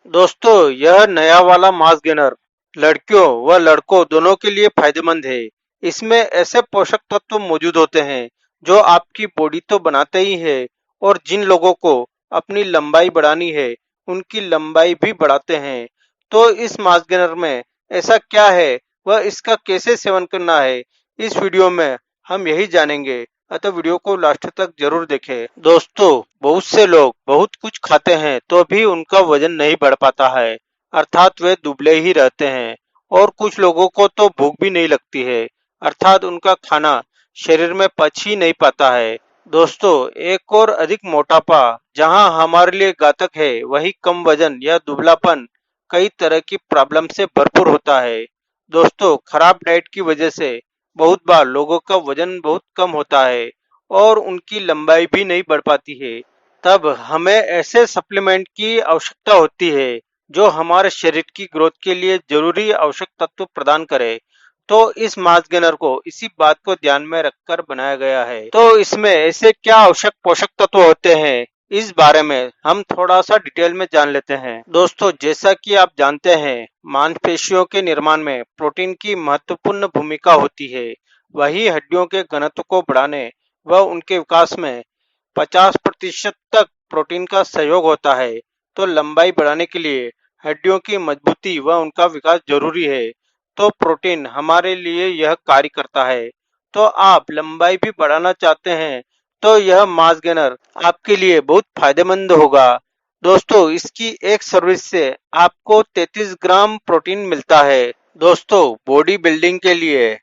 दोस्तों, यह नया वाला मास गेनर लड़कियों व लड़कों दोनों के लिए फायदेमंद है। इसमें ऐसे पोषक तत्व मौजूद होते हैं जो आपकी बॉडी तो बनाते ही है और जिन लोगों को अपनी लंबाई बढ़ानी है उनकी लंबाई भी बढ़ाते हैं। तो इस मास गेनर में ऐसा क्या है व इसका कैसे सेवन करना है, इस वीडियो में हम यही जानेंगे। अतः वीडियो को लास्ट तक जरूर देखें। दोस्तों, बहुत से लोग बहुत कुछ खाते हैं तो भी उनका वजन नहीं बढ़ पाता है, अर्थात वे दुबले ही रहते हैं। और कुछ लोगों को तो भूख भी नहीं लगती है, अर्थात उनका खाना शरीर में पच ही नहीं पाता है। दोस्तों, एक और अधिक मोटापा जहां हमारे लिए घातक है, वही कम वजन या दुबलापन कई तरह की प्रॉब्लम से भरपूर होता है। दोस्तों, खराब डाइट की वजह से बहुत बार लोगों का वजन बहुत कम होता है और उनकी लंबाई भी नहीं बढ़ पाती है। तब हमें ऐसे सप्लीमेंट की आवश्यकता होती है जो हमारे शरीर की ग्रोथ के लिए जरूरी आवश्यक तत्व प्रदान करे। तो इस मास गेनर को इसी बात को ध्यान में रखकर बनाया गया है। तो इसमें ऐसे क्या आवश्यक पोषक तत्व होते हैं, इस बारे में हम थोड़ा सा डिटेल में जान लेते हैं। दोस्तों, जैसा कि आप जानते हैं, मांसपेशियों के निर्माण में प्रोटीन की महत्वपूर्ण भूमिका होती है। वही हड्डियों के घनत्व को बढ़ाने व उनके विकास में 50% तक प्रोटीन का सहयोग होता है। तो लंबाई बढ़ाने के लिए हड्डियों की मजबूती व उनका विकास जरूरी है। तो प्रोटीन हमारे लिए यह कार्य करता है। तो आप लंबाई भी बढ़ाना चाहते हैं तो यह मास गेनर आपके लिए बहुत फायदेमंद होगा। दोस्तों, इसकी एक सर्विस से आपको 33 ग्राम प्रोटीन मिलता है। दोस्तों, बॉडी बिल्डिंग के लिए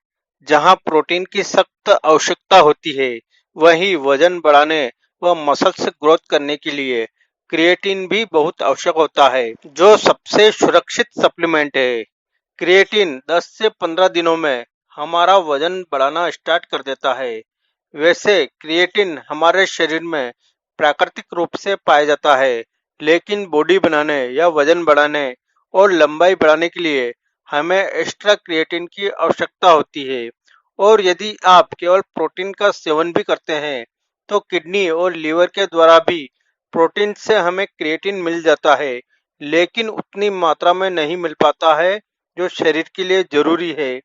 जहां प्रोटीन की सख्त आवश्यकता होती है, वहीं वजन बढ़ाने व मसल्स ग्रोथ करने के लिए क्रिएटिन भी बहुत आवश्यक होता है, जो सबसे सुरक्षित सप्लीमेंट है। क्रिएटिन 10 से 15 दिनों में हमारा वजन बढ़ाना स्टार्ट कर देता है। वैसे क्रिएटिन हमारे शरीर में प्राकृतिक रूप से पाया जाता है, लेकिन बॉडी बनाने या वजन बढ़ाने और लंबाई बढ़ाने के लिए हमें एक्स्ट्रा क्रिएटिन की आवश्यकता होती है। और यदि आप केवल प्रोटीन का सेवन भी करते हैं तो किडनी और लीवर के द्वारा भी प्रोटीन से हमें क्रिएटिन मिल जाता है, लेकिन उतनी मात्रा में नहीं मिल पाता है जो शरीर के लिए जरूरी है।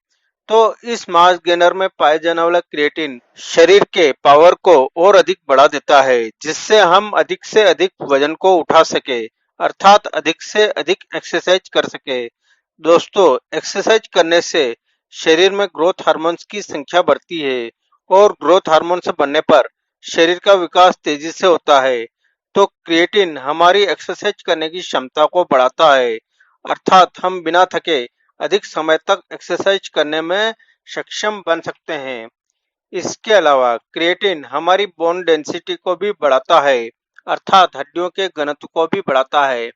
तो इस मास गेनर में पाए जाने वाला क्रिएटिन शरीर के पावर को और अधिक बढ़ा देता है, जिससे हम अधिक से अधिक वजन को उठा सके, अर्थात अधिक से अधिक एक्सरसाइज कर सके। दोस्तों, एक्सरसाइज करने से शरीर में ग्रोथ हार्मोन्स की संख्या बढ़ती है और ग्रोथ हार्मोन्स बढ़ने पर शरीर का विकास तेजी से होता है। तो क्रिएटिन हमारी एक्सरसाइज करने की क्षमता को बढ़ाता है, अर्थात हम बिना थके अधिक समय तक एक्सरसाइज करने में सक्षम बन सकते हैं। इसके अलावा क्रिएटिन हमारी बोन डेंसिटी को भी बढ़ाता है, अर्थात हड्डियों के घनत्व को भी बढ़ाता है।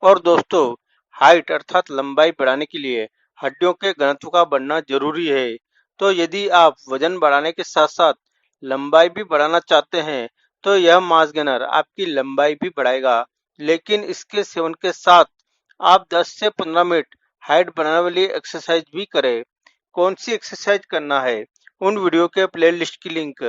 और दोस्तों, हाइट अर्थात लंबाई बढ़ाने के लिए हड्डियों के घनत्व का बढ़ना जरूरी है। तो यदि आप वजन बढ़ाने के साथ साथ लंबाई भी बढ़ाना चाहते हैं तो यह मास गेनर आपकी लंबाई भी बढ़ाएगा। लेकिन इसके सेवन के साथ आप 10 से 15 मिनट हाइट बढ़ाने वाली एक्सरसाइज भी करें। कौन सी एक्सरसाइज करना है, उन वीडियो के प्लेलिस्ट की लिंक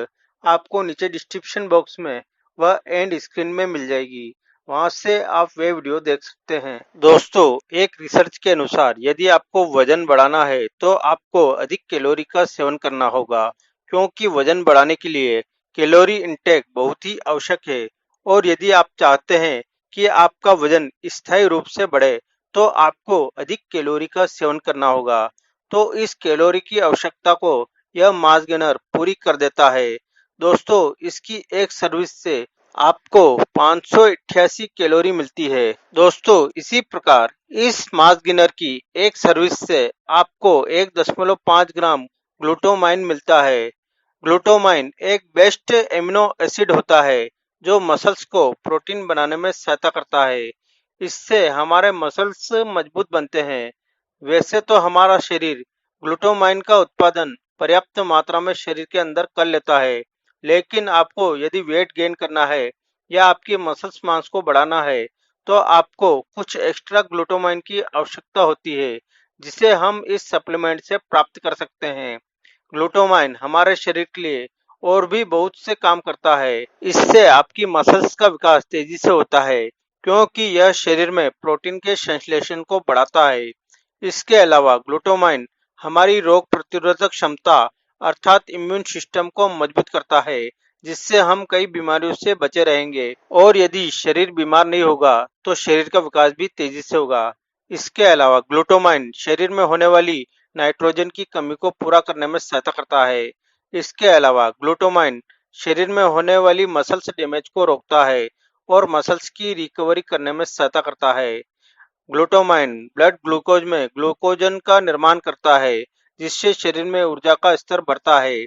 आपको नीचे डिस्क्रिप्शन बॉक्स में व एंड स्क्रीन में मिल जाएगी। वहां से आप वे वीडियो देख सकते हैं। दोस्तों, एक रिसर्च के अनुसार यदि आपको वजन बढ़ाना है तो आपको अधिक कैलोरी का सेवन करना होगा, क्योंकि वजन बढ़ाने के लिए कैलोरी इंटेक बहुत ही आवश्यक है। और यदि आप चाहते हैं कि आपका वजन स्थायी रूप से बढ़े तो आपको अधिक कैलोरी का सेवन करना होगा। तो इस कैलोरी की आवश्यकता को यह मास गेनर पूरी कर देता है। दोस्तों, इसकी एक सर्विस से आपको 588 कैलोरी मिलती है। दोस्तों, इसी प्रकार इस मास गेनर की एक सर्विस से आपको 1.5 ग्राम ग्लूटामाइन मिलता है। ग्लूटामाइन एक बेस्ट एमिनो एसिड होता है जो मसल्स को प्रोटीन बनाने में सहायता करता है। इससे हमारे मसल्स मजबूत बनते हैं। वैसे तो हमारा शरीर ग्लूटामाइन का उत्पादन पर्याप्त मात्रा में शरीर के अंदर कर लेता है, लेकिन आपको यदि वेट गेन करना है या आपकी मसल्स मांस को बढ़ाना है तो आपको कुछ एक्स्ट्रा ग्लूटामाइन की आवश्यकता होती है, जिसे हम इस सप्लीमेंट से प्राप्त कर सकते हैं। ग्लूटामाइन हमारे शरीर के लिए और भी बहुत से काम करता है। इससे आपकी मसल्स का विकास तेजी से होता है, क्योंकि यह शरीर में प्रोटीन के संश्लेषण को बढ़ाता है। इसके अलावा ग्लूटामाइन हमारी रोग प्रतिरोधक क्षमता अर्थात इम्यून सिस्टम को मजबूत करता है, जिससे हम कई बीमारियों से बचे रहेंगे। और यदि शरीर बीमार नहीं होगा तो शरीर का विकास भी तेजी से होगा। इसके अलावा ग्लूटामाइन शरीर में होने वाली नाइट्रोजन की कमी को पूरा करने में सहायता करता है। इसके अलावा ग्लूटामाइन शरीर में होने वाली मसल्स डैमेज को रोकता है और मसल्स की रिकवरी करने में सहायता करता है। ग्लूटामाइन ब्लड ग्लूकोज में ग्लूकोजन का निर्माण करता है, जिससे शरीर में ऊर्जा का स्तर बढ़ता है।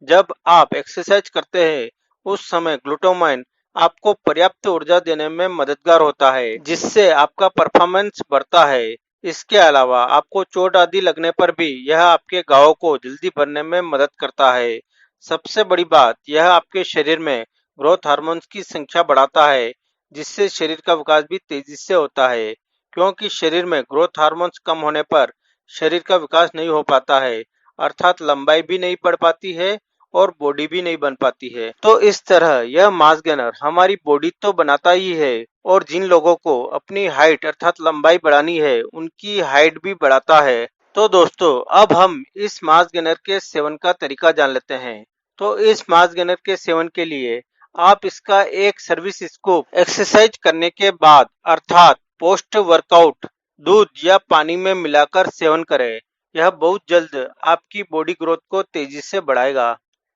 जब आप एक्सरसाइज करते हैं उस समय ग्लूटामाइन आपको पर्याप्त ऊर्जा देने में मददगार होता है, जिससे आपका परफॉर्मेंस बढ़ता है। इसके अलावा आपको चोट आदि लगने पर भी यह आपके घावों को जल्दी भरने में मदद करता है। सबसे बड़ी बात यह आपके शरीर में ग्रोथ हार्मोन्स की संख्या बढ़ाता है, जिससे शरीर का विकास भी तेजी से होता है। क्योंकि शरीर में ग्रोथ हार्मोन्स कम होने पर शरीर का विकास नहीं हो पाता है, अर्थात लंबाई भी नहीं बढ़ पाती है और बॉडी भी नहीं बन पाती है। तो इस तरह यह मास गेनर हमारी बॉडी तो बनाता ही है, और जिन लोगों को अपनी हाइट अर्थात लंबाई बढ़ानी है उनकी हाइट भी बढ़ाता है। तो दोस्तों, अब हम इस मास गेनर के सेवन का तरीका जान लेते हैं। तो इस मास गेनर के सेवन के लिए आप इसका एक सर्विस स्कूप एक्सरसाइज करने के बाद अर्थात पोस्ट वर्कआउट दूध या पानी में मिलाकर सेवन करें। यह बहुत जल्द आपकी बॉडी ग्रोथ को तेजी से बढ़ाएगा।